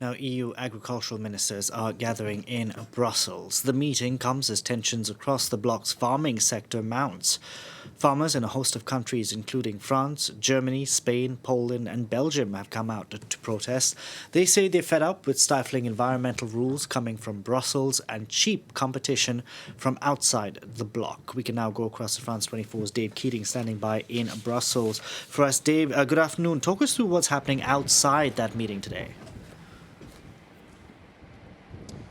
Now, EU agricultural ministers are gathering in Brussels. The meeting comes as tensions across the bloc's farming sector mounts. Farmers in a host of countries, including France, Germany, Spain, Poland, and Belgium, have come out to protest. They say they're fed up with stifling environmental rules coming from Brussels and cheap competition from outside the bloc. We can now go across to France 24's Dave Keating, standing by in Brussels. For us, Dave, good afternoon. Talk us through what's happening outside that meeting today.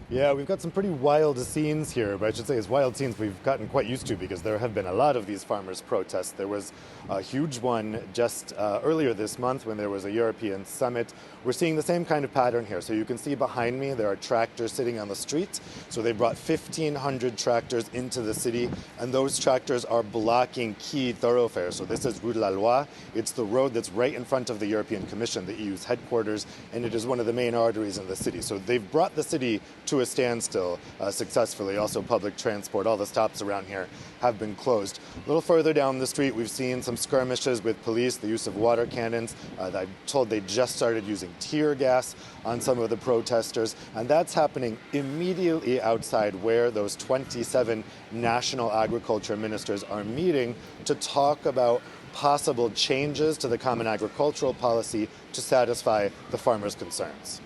Yeah, we've got some pretty wild scenes here, but I should say it's wild scenes we've gotten quite used to because there have been a lot of these farmers' protests. There was a huge one just earlier this month when there was a European summit. We're seeing the same kind of pattern here. So you can see behind me there are tractors sitting on the street. So they brought 1,500 tractors into the city, and those tractors are blocking key thoroughfares. So this is Rue de la Loi. It's the road that's right in front of the European Commission, the EU's headquarters, and it is one of the main arteries in the city. So they've brought the city to a standstill successfully. Also, public transport, all the stops around here have been closed. A little further down the street, we've seen some skirmishes with police, the use of water cannons. I'm told they just started using tear gas on some of the protesters, and that's happening immediately outside where those 27 national agriculture ministers are meeting to talk about possible changes to the common agricultural policy to satisfy the farmers' concerns.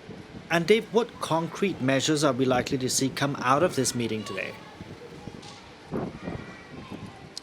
And Dave, what concrete measures are we likely to see come out of this meeting today?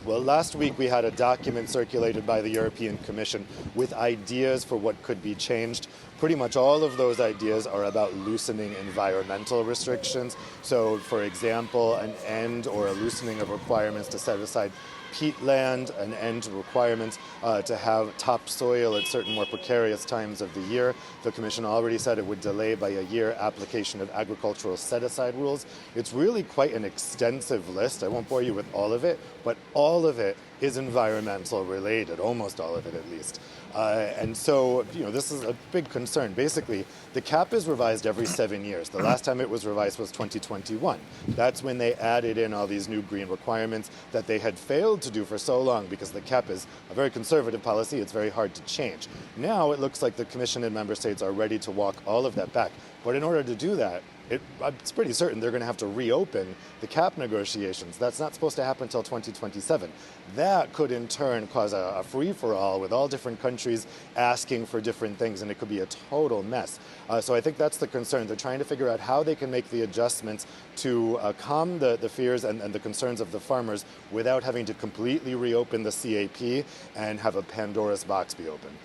Well, last week we had a document circulated by the European Commission with ideas for what could be changed. Pretty much all of those ideas are about loosening environmental restrictions. So, for example, an end or a loosening of requirements to set aside peatland, an end to requirements to have topsoil at certain more precarious times of the year. The Commission already said it would delay by a year application of agricultural set-aside rules. It's really quite an extensive list. I won't bore you with all of it, but all of it is environmental related, almost all of it at least. And so, this is a big concern. Basically, the CAP is revised every 7 years. The last time it was revised was 2021. That's when they added in all these new green requirements that they had failed to do for so long because the CAP is a very conservative policy. It's very hard to change. Now it looks like the Commission and member states are ready to walk all of that back. But in order to do that, it's pretty certain they're going to have to reopen the CAP negotiations. That's not supposed to happen until 2027. That could in turn cause a free-for-all with all different countries asking for different things, and it could be a total mess. So I think that's the concern. They're trying to figure out how they can make the adjustments to calm the fears and the concerns of the farmers without having to completely reopen the CAP and have a Pandora's box be opened.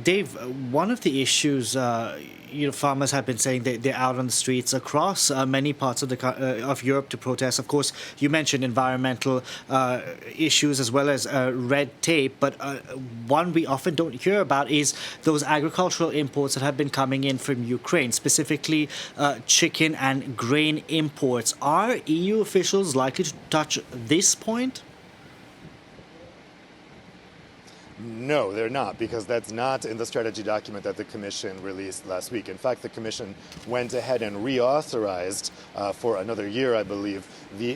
Dave, one of the issues, farmers have been saying they're out on the streets across many parts of Europe to protest. Of course, you mentioned environmental issues as well as red tape, but one we often don't hear about is those agricultural imports that have been coming in from Ukraine, specifically chicken and grain imports. Are EU officials likely to touch this point? No, they're not, because that's not in the strategy document that the Commission released last week. In fact, the Commission went ahead and reauthorized for another year, I believe, the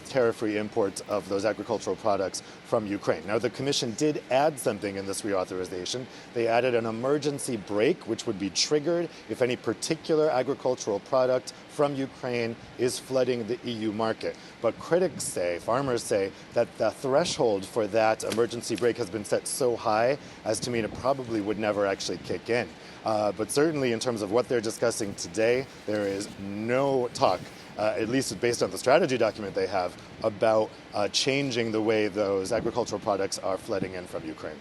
tariff-free import of those agricultural products from Ukraine. Now, the Commission did add something in this reauthorization. They added an emergency brake, which would be triggered if any particular agricultural product from Ukraine is flooding the EU market. But critics say, farmers say, that the threshold for that emergency brake has been set so high as to mean it probably would never actually kick in. But certainly in terms of what they're discussing today, there is no talk, at least based on the strategy document they have, about changing the way those agricultural products are flooding in from Ukraine.